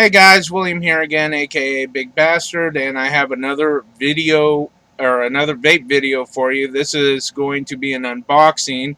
Hey guys, William here again, aka Big Bastard, and I have another video or another vape video for you. This is going to be an unboxing.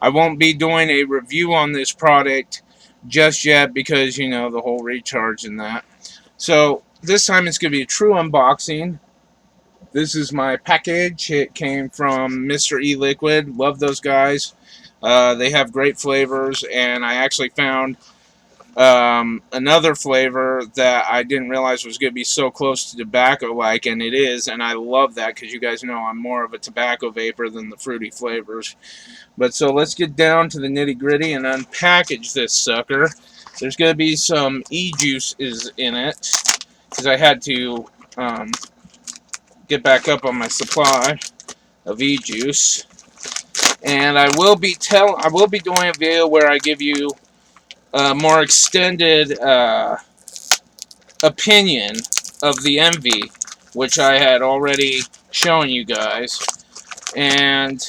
I won't be doing a review on this product just yet because, you know, the whole recharge and that. So this time it's going to be a true unboxing. This is my package. It came from Mr. E-Liquid. Love those guys. They have great flavors, and I actually found another flavor that I didn't realize was going to be so close to tobacco like, and it is, and I love that because you guys know I'm more of a tobacco vapor than the fruity flavors. But so let's get down to the nitty gritty and unpackage this sucker. There's going to be some e-juices in it because I had to get back up on my supply of e-juice, and I will be doing a video where I give you more extended opinion of the Envy, which I had already shown you guys. And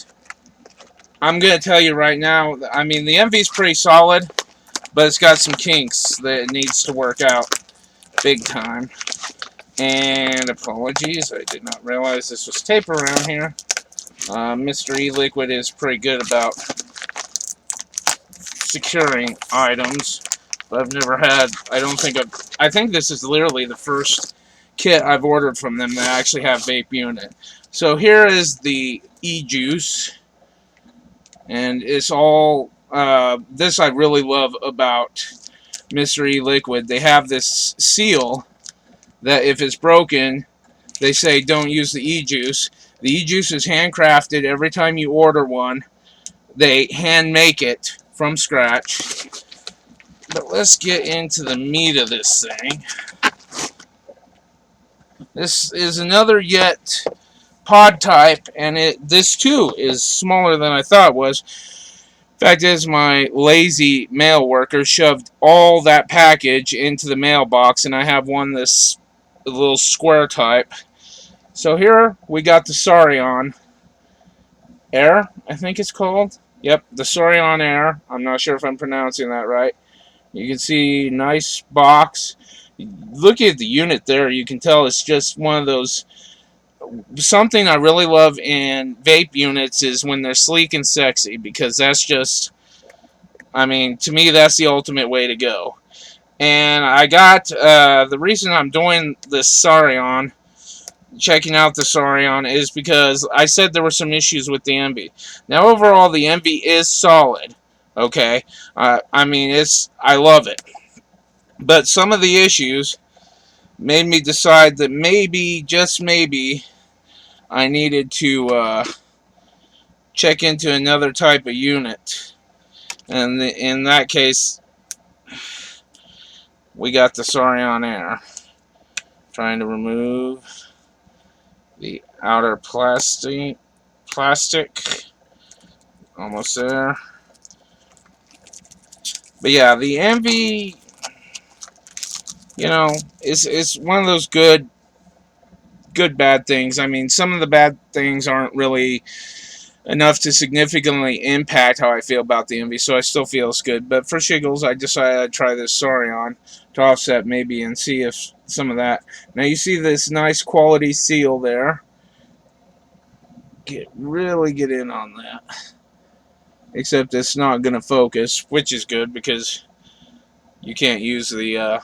I'm going to tell you right now, I mean, the Envy's pretty solid, but it's got some kinks that it needs to work out big time. And apologies, I did not realize this was tape around here. Mr. E-Liquid is pretty good about securing items, but I've never had, I think this is literally the first kit I've ordered from them that actually have vape unit. So here is the e-juice, and it's all, this I really love about Mr. E-Liquid. They have this seal that if it's broken, they say don't use the e-juice. The e-juice is handcrafted. Every time you order one, they hand make it from scratch. But let's get into the meat of this thing. This is another yet pod type, and this too is smaller than I thought it was. Fact is, my lazy mail worker shoved all that package into the mailbox, and I have one this little square type. So here we got the Suorin Air, I think it's called. Yep, the Suorin Air. I'm not sure if I'm pronouncing that right. You can see nice box. Look at the unit there. You can tell it's just one of those. Something I really love in vape units is when they're sleek and sexy, because that's just, I mean, to me, that's the ultimate way to go. And I got, the reason I'm doing this Suorin, checking out the Suorin, is because I said there were some issues with the Envy. Now, overall, the Envy is solid. Okay, I mean, I love it. But some of the issues made me decide that maybe, just maybe, I needed to check into another type of unit. And in that case, we got the Suorin Air. Trying to remove the outer plastic. Almost there. But yeah, the Envy, you know, is one of those good bad things. I mean, some of the bad things aren't really enough to significantly impact how I feel about the Envy, so I still feel it's good. But for shiggles, I decided I'd try this Suorin to offset maybe and see if some of that. Now you see this nice quality seal there. Really get in on that. Except it's not going to focus, which is good because you can't use the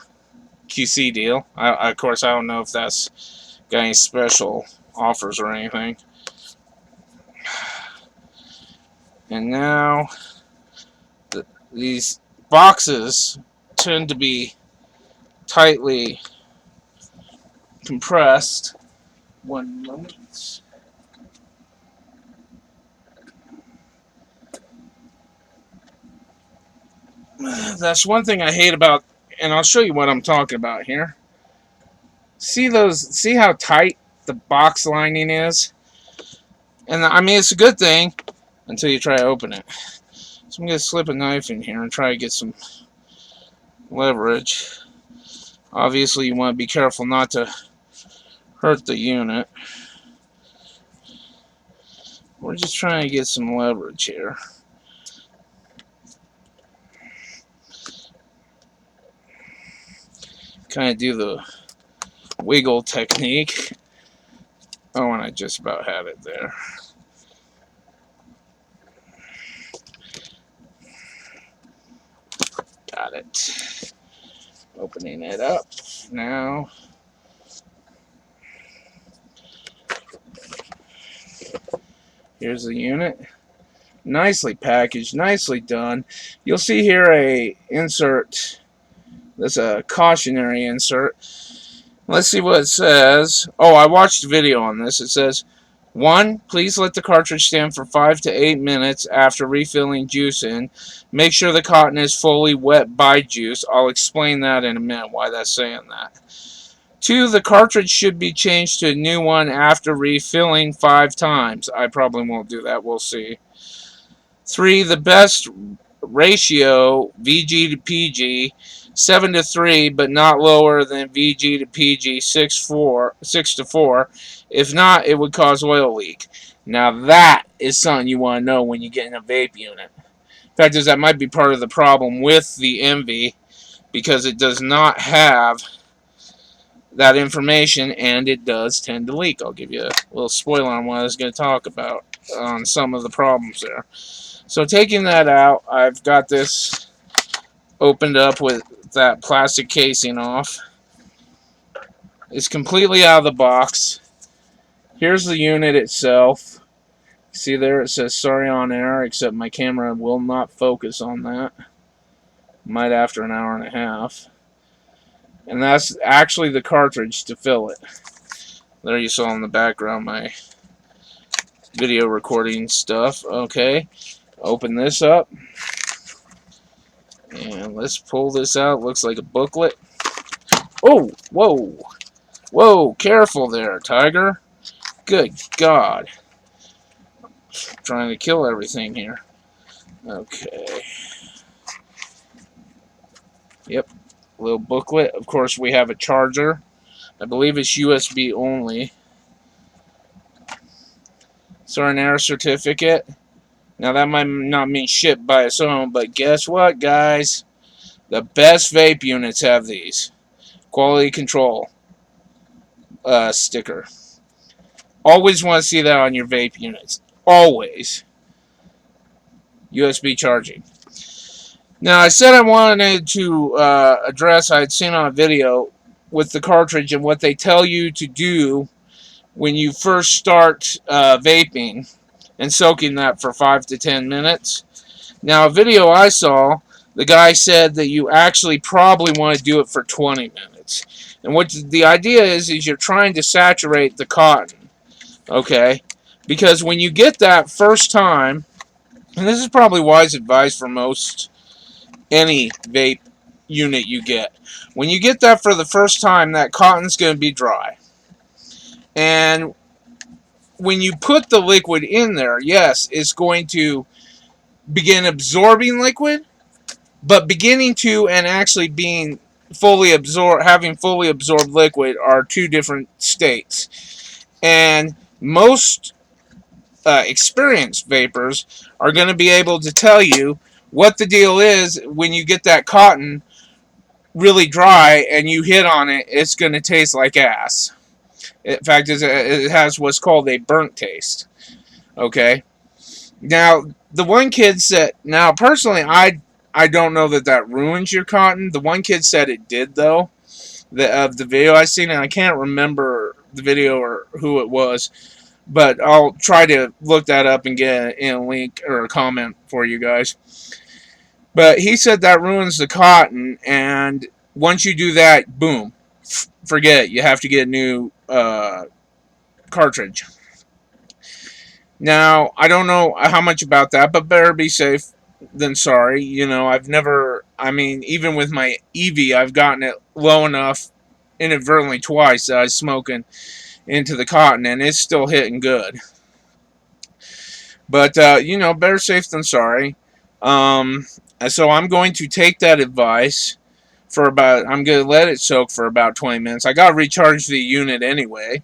QC deal. Of course, I don't know if that's got any special offers or anything. And now, these boxes tend to be tightly compressed. One moment. That's one thing I hate about, and I'll show you what I'm talking about here. See how tight the box lining is? And I mean, it's a good thing until you try to open it. So I'm going to slip a knife in here and try to get some leverage. Obviously, you want to be careful not to hurt the unit. We're just trying to get some leverage here. kind of do the wiggle technique. Oh, and I just about had it there. Got it. Opening it up now. Here's the unit. Nicely packaged, nicely done. You'll see here a insert. That's a cautionary insert. Let's see what it says. Oh, I watched a video on this. It says, 1. Please let the cartridge stand for 5 to 8 minutes after refilling juice in. Make sure the cotton is fully wet by juice. I'll explain that in a minute, why that's saying that. 2. The cartridge should be changed to a new one after refilling 5 times. I probably won't do that. We'll see. 3. The best ratio, VG to PG, 7 to 3, but not lower than VG to PG, 6 to 4. If not, it would cause oil leak. Now that is something you want to know when you get in a vape unit. The fact is, that might be part of the problem with the Envy, because it does not have that information, and it does tend to leak. I'll give you a little spoiler on what I was going to talk about on some of the problems there. So taking that out, I've got this opened up with that plastic casing off. It's completely out of the box. Here's the unit itself. See there, it says Suorin Air, except my camera will not focus on that. Might after an hour and a half. And that's actually the cartridge to fill it. There you saw in the background my video recording stuff. Okay, open this up. And let's pull this out. Looks like a booklet. Oh, whoa. Whoa, careful there, Tiger. Good God. Trying to kill everything here. Okay. Yep. Little booklet. Of course, we have a charger. I believe it's USB only. Suorin Air certificate. Now, that might not mean shit by its own, but guess what, guys? The best vape units have these. Quality control sticker. Always want to see that on your vape units. Always. USB charging. Now, I said I wanted to address, I had seen on a video with the cartridge and what they tell you to do when you first start vaping and soaking that for 5 to 10 minutes. Now, a video I saw, the guy said that you actually probably want to do it for 20 minutes. And what the idea is you're trying to saturate the cotton, okay? Because when you get that first time, and this is probably wise advice for most any vape unit you get. When you get that for the first time, that cotton's going to be dry. And when you put the liquid in there, yes, it's going to begin absorbing liquid, but beginning to and actually being fully absorbed, having fully absorbed liquid are two different states. And most experienced vapors are going to be able to tell you what the deal is when you get that cotton really dry and you hit on it. It's going to taste like ass. In fact, it has what's called a burnt taste. Okay. Now, the one kid said, now personally, I don't know that ruins your cotton. The one kid said it did, though. Of the video I seen, and I can't remember the video or who it was, but I'll try to look that up and get in a link or a comment for you guys. But he said that ruins the cotton, and once you do that, boom, forget it. You have to get a new cartridge. Now, I don't know how much about that, but better be safe than sorry. You know, I've never, I mean, even with my Eevee, I've gotten it low enough inadvertently twice that I was smoking into the cotton, and it's still hitting good. But, you know, better safe than sorry. So I'm going to take that advice for about, I'm going to let it soak for about 20 minutes. I got to recharge the unit anyway.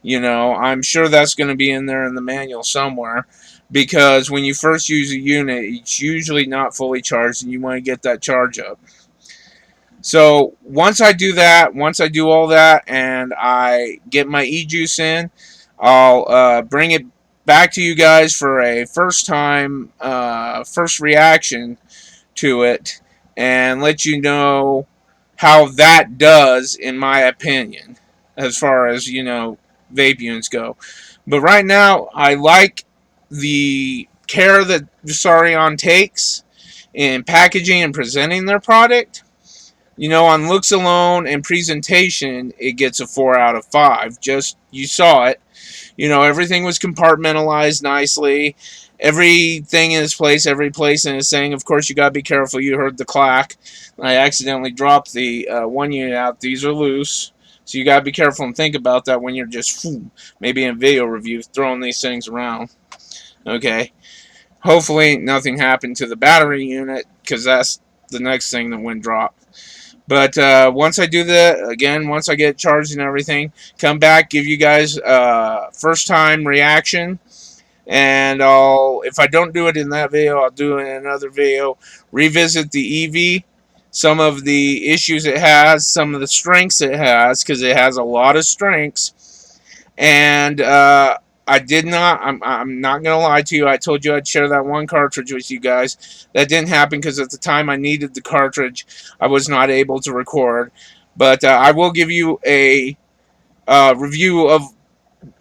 You know, I'm sure that's going to be in there in the manual somewhere, because when you first use a unit, it's usually not fully charged, and you want to get that charge up. So once I do that, once I do all that, and I get my e-juice in, I'll bring it back to you guys for a first reaction to it, and let you know how that does, in my opinion, as far as vape units go. But right now, I like the care that Suorin takes in packaging and presenting their product. On looks alone and presentation, it gets a 4 out of 5. Just, you saw it. Everything was compartmentalized nicely. Everything in its place, every place in its thing. Of course, you got to be careful. You heard the clack. I accidentally dropped the one unit out. These are loose. So you got to be careful and think about that when you're just, maybe in video review, throwing these things around. Okay. Hopefully, nothing happened to the battery unit, because that's the next thing that went drop. But once I do that, again, once I get charged and everything, come back, give you guys first time reaction. And if I don't do it in that video, I'll do it in another video. Revisit the EV, some of the issues it has, some of the strengths it has, because it has a lot of strengths. And I did not, I'm not going to lie to you. I told you I'd share that one cartridge with you guys. That didn't happen because at the time I needed the cartridge. I was not able to record. But I will give you a review of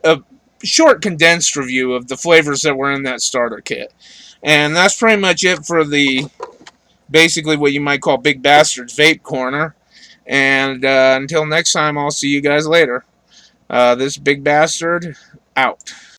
a short condensed review of the flavors that were in that starter kit. And that's pretty much it for the basically what you might call Big Bastard's Vape Corner. And until next time, I'll see you guys later. This Big Bastard out.